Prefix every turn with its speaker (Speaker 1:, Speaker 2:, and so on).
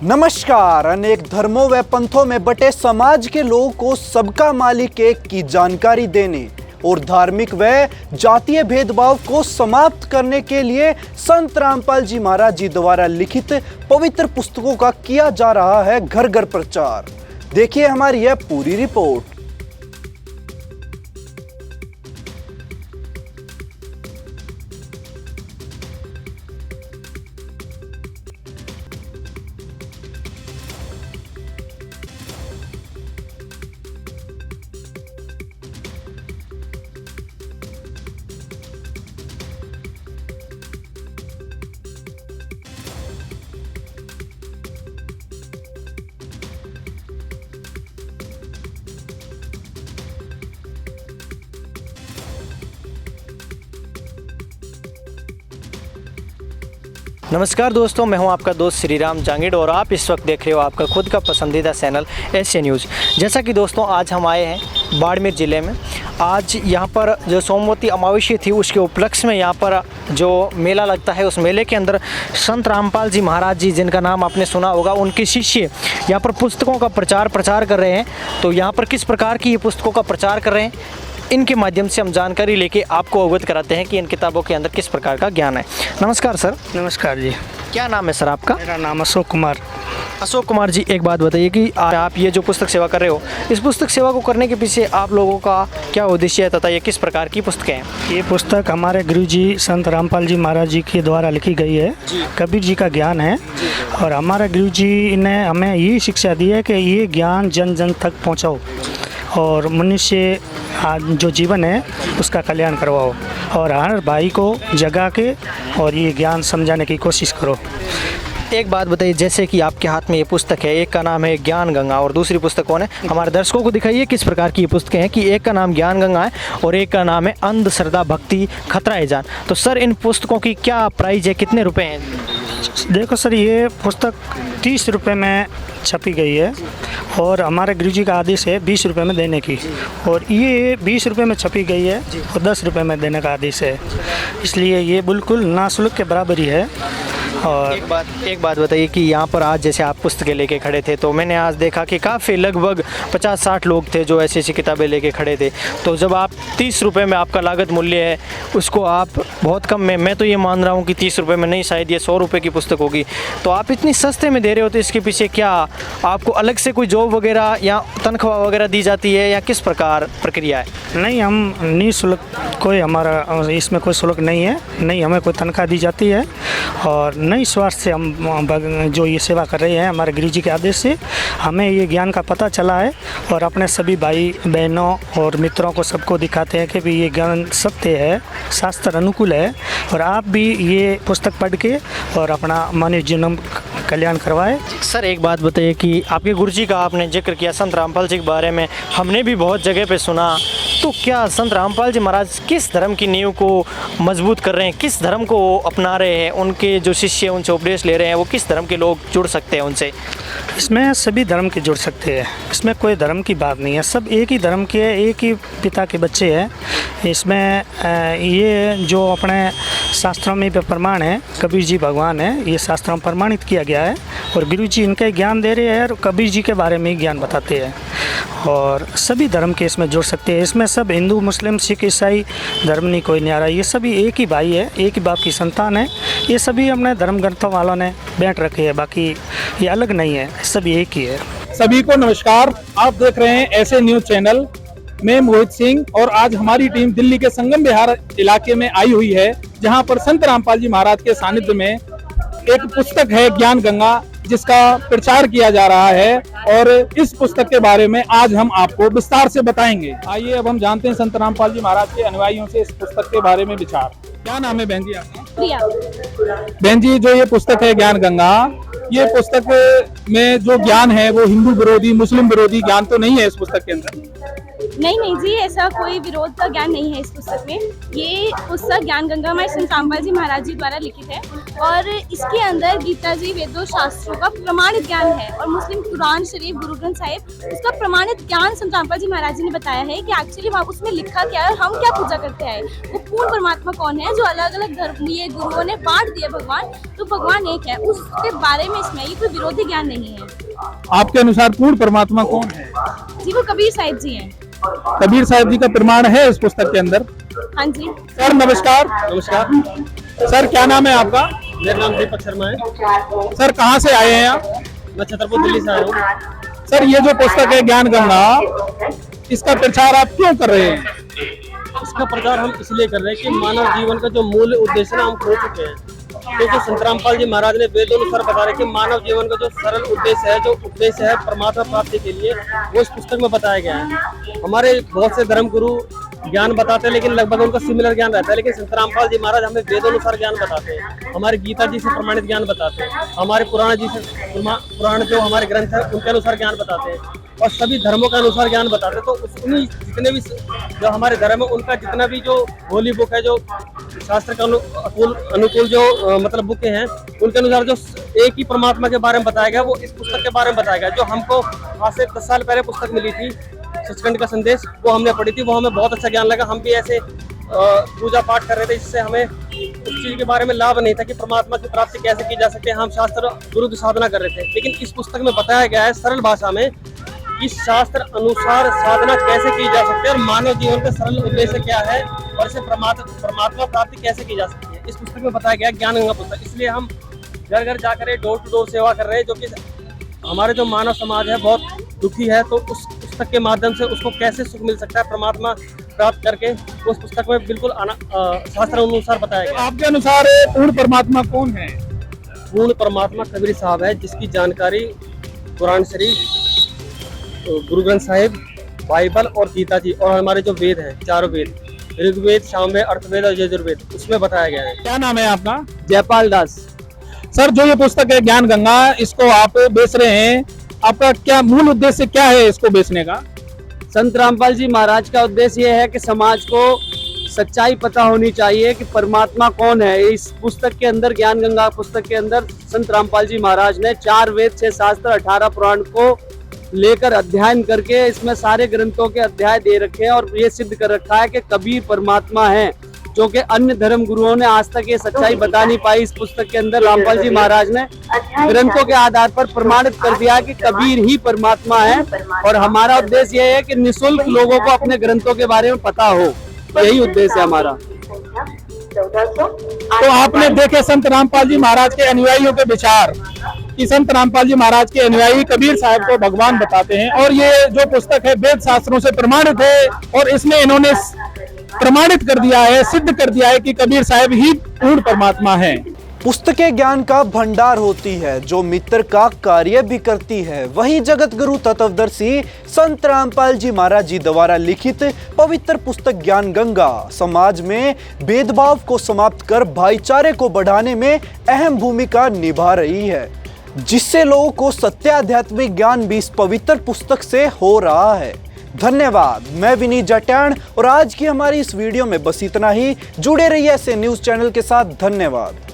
Speaker 1: नमस्कार। अनेक धर्मों व पंथों में बटे समाज के लोगों को सबका मालिक एक की जानकारी देने और धार्मिक व जातीय भेदभाव को समाप्त करने के लिए संत रामपाल जी महाराज जी द्वारा लिखित पवित्र पुस्तकों का किया जा रहा है घर घर प्रचार। देखिए हमारी यह पूरी रिपोर्ट।
Speaker 2: नमस्कार दोस्तों, मैं हूं आपका दोस्त श्री राम जांगीड़ और आप इस वक्त देख रहे हो आपका खुद का पसंदीदा चैनल एशिया न्यूज़। जैसा कि दोस्तों आज हम आए हैं बाड़मेर ज़िले में। आज यहां पर जो सोमवती अमावस्या थी उसके उपलक्ष्य में यहां पर जो मेला लगता है, उस मेले के अंदर संत रामपाल जी महाराज जी, जिनका नाम आपने सुना होगा, उनके शिष्य यहां पर पुस्तकों का प्रचार कर रहे हैं। तो यहाँ पर किस प्रकार की ये पुस्तकों का प्रचार कर रहे हैं, इनके माध्यम से हम जानकारी लेके आपको अवगत कराते हैं कि इन किताबों के अंदर किस प्रकार का ज्ञान है। नमस्कार सर।
Speaker 3: नमस्कार जी।
Speaker 2: क्या नाम है सर आपका?
Speaker 3: मेरा नाम अशोक कुमार।
Speaker 2: अशोक कुमार जी, एक बात बताइए कि आप ये जो पुस्तक सेवा कर रहे हो, इस पुस्तक सेवा को करने के पीछे आप लोगों का क्या उद्देश्य है तथा ये किस प्रकार की पुस्तकें हैं?
Speaker 3: ये पुस्तक हमारे गुरुजी संत रामपाल जी महाराज जी के द्वारा लिखी गई है। कबीर जी का ज्ञान है और हमारे गुरुजी ने हमें ये शिक्षा दी है कि ये ज्ञान जन जन तक पहुँचाओ और मनुष्य जो जीवन है उसका कल्याण करवाओ और हर भाई को जगा के और ये ज्ञान समझाने की कोशिश करो।
Speaker 2: एक बात बताइए, जैसे कि आपके हाथ में ये पुस्तक है, एक का नाम है ज्ञान गंगा और दूसरी पुस्तक कौन है? हमारे दर्शकों को दिखाइए किस प्रकार की ये पुस्तकें हैं कि एक का नाम ज्ञान गंगा है और एक का नाम है अंधश्रद्धा भक्ति खतरा है जान। तो सर इन पुस्तकों की क्या प्राइस है, कितने रुपए हैं?
Speaker 3: देखो सर, ये पुस्तक 30 रुपये में छपी गई है और हमारे गुरुजी का आदेश है 20 रुपये में देने की, और ये 20 रुपये में छपी गई है और 10 रुपये में देने का आदेश है, इसलिए ये बिल्कुल नाशुल्क के बराबर ही है। और
Speaker 2: एक बात बताइए कि यहाँ पर आज जैसे आप पुस्तकें लेके खड़े थे, तो मैंने आज देखा कि काफ़ी लगभग 50-60 लोग थे जो ऐसी किताबें लेके खड़े थे। तो जब आप 30 रुपये में आपका लागत मूल्य है, उसको आप बहुत कम में, मैं तो ये मान रहा हूँ कि 30 रुपये में नहीं, शायद ये 100 रुपये की पुस्तक होगी, तो आप इतनी सस्ते में दे रहे हो, तो इसके पीछे क्या आपको अलग से कोई जॉब वगैरह या तनख्वाह वगैरह दी जाती है या किस प्रकार प्रक्रिया है?
Speaker 3: नहीं, हम निःशुल्क, कोई हमारा इसमें कोई शुल्क नहीं है, नहीं हमें कोई तनख्वाह दी जाती है और नई स्वार्थ से हम जो ये सेवा कर रहे हैं हमारे गुरुजी के आदेश से हमें ये ज्ञान का पता चला है और अपने सभी भाई बहनों और मित्रों को सबको दिखाते हैं कि भी ये ज्ञान सत्य है, शास्त्र अनुकूल है और आप भी ये पुस्तक पढ़ के और अपना मानव जीवन कल्याण करवाए।
Speaker 2: सर एक बात बताइए कि आपके गुरुजी का आपने जिक्र किया संत रामपाल जी के बारे में, हमने भी बहुत जगह पे सुना, तो क्या संत रामपाल जी महाराज किस धर्म की नींव को मजबूत कर रहे हैं, किस धर्म को अपना रहे हैं, उनके जो शिष्य उनसे उपदेश ले रहे हैं, वो किस धर्म के लोग जुड़ सकते हैं उनसे?
Speaker 3: इसमें सभी धर्म के जुड़ सकते हैं, इसमें कोई धर्म की बात नहीं है, सब एक ही धर्म के, एक ही पिता के बच्चे हैं। इसमें ये जो अपने शास्त्रों में प्रमाण है, कबीर जी भगवान है, ये शास्त्रों में प्रमाणित किया गया है और गुरु जी इनका ज्ञान दे रहे हैं और कबीर जी के बारे में ज्ञान बताते हैं और सभी धर्म के इसमें जुड़ सकते हैं। इसमें सब हिंदू मुस्लिम सिख ईसाई धर्म नहीं कोई नहीं आ रहा, ये सभी एक ही भाई है, एक ही बाप की संतान है। ये सभी अपने धर्म ग्रंथों वालों ने बांट रखे हैं, बाकी ये अलग नहीं है, सभी एक ही है।
Speaker 4: सभी को नमस्कार। आप देख रहे हैं ऐसे न्यूज चैनल। मैं मोहित सिंह और आज हमारी टीम दिल्ली के संगम विहार इलाके में आई हुई है, जहां पर संत रामपाल जी महाराज के सानिध्य में एक पुस्तक है ज्ञान गंगा, जिसका प्रचार किया जा रहा है और इस पुस्तक के बारे में आज हम आपको विस्तार से बताएंगे। आइए अब हम जानते हैं संत रामपाल जी महाराज के अनुयायियों से इस पुस्तक के बारे में विचार। क्या नाम है बहन जी आपका?
Speaker 5: प्रिया।
Speaker 4: बहन जी, जो ये पुस्तक है ज्ञान गंगा, ये पुस्तक में जो ज्ञान है वो हिंदू विरोधी मुस्लिम विरोधी ज्ञान तो नहीं है इस पुस्तक के अंदर?
Speaker 5: नहीं जी, ऐसा कोई विरोध का ज्ञान नहीं है इस पुस्तक में। ये पुस्तक ज्ञान गंगा हमारे संत रामपाल जी महाराज जी द्वारा लिखित है और इसके अंदर गीता जी, वेदों, शास्त्रों का प्रमाणित ज्ञान है और मुस्लिम कुरान शरीफ, गुरु ग्रंथ साहिब, उसका प्रमाणित ज्ञान संत रामपाल जी महाराज जी ने बताया है कि एक्चुअली वहाँ उसमें लिखा क्या है और हम क्या पूजा करते हैं, वो पूर्ण परमात्मा कौन है जो अलग अलग धर्म ये गुरुओं ने बांट दिया भगवान, तो भगवान एक है, उसके बारे में इसमें ये कोई विरोधी ज्ञान नहीं है।
Speaker 4: आपके अनुसार पूर्ण परमात्मा कौन है?
Speaker 5: जी वो कबीर साहिब जी हैं।
Speaker 4: कबीर साहिब जी का प्रमाण है इस पुस्तक के अंदर।
Speaker 5: हाँ जी
Speaker 4: सर नमस्कार।
Speaker 6: नमस्कार,
Speaker 4: सर क्या नाम है आपका?
Speaker 6: मेरा नाम दीपक शर्मा है।
Speaker 4: सर कहाँ से आए हैं आप?
Speaker 6: मैं छतरपुर दिल्ली से आया हूँ।
Speaker 4: सर ये जो पुस्तक है ज्ञान गंगा, इसका प्रचार आप क्यों कर रहे हैं?
Speaker 6: इसका प्रचार हम इसलिए कर रहे हैं कि मानव जीवन का जो मूल उद्देश्य है हम खो चुके हैं। क्योंकि संत रामपाल जी महाराज ने वेदानुसार बता रहे कि मानव जीवन का जो सरल उद्देश्य है, जो उद्देश्य है परमात्मा प्राप्ति के लिए, वो इस पुस्तक में बताया गया है। हमारे बहुत से धर्म गुरु ज्ञान बताते हैं लेकिन लगभग उनका सिमिलर ज्ञान रहता है, लेकिन संत रामपाल जी महाराज हमें वेदानुसार ज्ञान बताते हैं, हमारे गीता जी से प्रमाणित ज्ञान बताते हैं, हमारे पुराण जी से पुराण जो हमारे ग्रंथ है उनके अनुसार ज्ञान बताते हैं और सभी धर्मों के अनुसार ज्ञान बताते हैं। तो उन्हीं जितने भी जो हमारे धर्म है उनका जितना भी जो होली बुक है, जो शास्त्र के अनुकूल जो मतलब बुक हैं, उनके अनुसार जो एक ही परमात्मा के बारे में बताया गया वो इस पुस्तक के बारे में बताया गया। जो हमको आज से 10 साल पहले पुस्तक मिली थी सचखंड का संदेश, वो हमने पढ़ी थी, वो हमें बहुत अच्छा ज्ञान लगा। हम भी ऐसे पूजा पाठ कर रहे थे जिससे हमें उस चीज के बारे में लाभ नहीं था कि परमात्मा की प्राप्ति कैसे की जा सकती है। हम शास्त्र गुरु की साधना कर रहे थे, लेकिन इस पुस्तक में बताया गया है सरल भाषा में कि शास्त्र अनुसार साधना कैसे की जा सकती है और मानव जीवन का सरल उद्देश्य क्या है और इसे परमात्मा प्राप्ति कैसे की जा सकती है। इस पुस्तक में बताया गया ज्ञान गंगा पुस्तक। इसलिए हम घर घर जाकर डोर टू डोर सेवा कर रहे हैं, जो कि हमारे जो मानव समाज है बहुत दुखी है, तो उस पुस्तक के माध्यम से उसको कैसे सुख मिल सकता है परमात्मा प्राप्त करके, उस पुस्तक में बिल्कुल शास्त्र अनुसार बताया गया।
Speaker 4: आपके अनुसार पूर्ण परमात्मा कौन है?
Speaker 6: पूर्ण परमात्मा कबीर साहब है, जिसकी जानकारी कुरान शरीफ, गुरु ग्रंथ साहिब, बाइबल और गीता जी और हमारे जो वेद हैं, चारों वेद, ऋग्वेद, सामवेद, अर्थवेद और यजुर्वेद, उसमें बताया गया है।
Speaker 4: क्या नाम है आपका?
Speaker 6: जयपाल दास।
Speaker 4: सर जो ये पुस्तक है ज्ञान गंगा, इसको आप बेच रहे हैं, आपका क्या मूल उद्देश्य क्या है इसको बेचने का?
Speaker 7: संत रामपाल जी महाराज का उद्देश्य ये है कि समाज को सच्चाई पता होनी चाहिए कि परमात्मा कौन है। इस पुस्तक के अंदर, ज्ञान गंगा पुस्तक के अंदर, संत रामपाल जी महाराज ने 4 वेद, 6 शास्त्र, 18 पुराण को लेकर अध्ययन करके इसमें सारे ग्रंथों के अध्याय दे रखे हैं और ये सिद्ध कर रखा है कि कबीर परमात्मा है, जो कि अन्य धर्म गुरुओं ने आज तक ये सच्चाई बता नहीं पाई। इस पुस्तक के अंदर रामपाल जी महाराज ने ग्रंथों के आधार पर प्रमाणित कर दिया कि कबीर ही परमात्मा है और हमारा उद्देश्य ये है कि निःशुल्क लोगों को अपने ग्रंथों के बारे में पता हो, यही उद्देश्य है हमारा।
Speaker 4: तो आपने देखे संत रामपाल जी महाराज के अनुयायियों के विचार कि संत रामपाल जी महाराज के अनुयायी कबीर साहब को भगवान बताते हैं और ये जो पुस्तक है वेद शास्त्रों से प्रमाणित है और इसमें इन्होंने प्रमाणित कर दिया है, सिद्ध कर दिया है कि कबीर साहब ही पूर्ण परमात्मा है।
Speaker 1: पुस्तकें ज्ञान का भंडार होती है जो मित्र का कार्य भी करती है। वही जगत गुरु तत्वदर्शी संत रामपाल जी महाराज जी द्वारा लिखित पवित्र पुस्तक ज्ञान गंगा समाज में भेदभाव को समाप्त कर भाईचारे को बढ़ाने में अहम भूमिका निभा रही है, जिससे लोगों को सत्य आध्यात्मिक ज्ञान भी इस पवित्र पुस्तक से हो रहा है। धन्यवाद। मैं विनीत जट्याण और आज की हमारी इस वीडियो में बस इतना ही। जुड़े रहिए ऐसे न्यूज़ चैनल के साथ। धन्यवाद।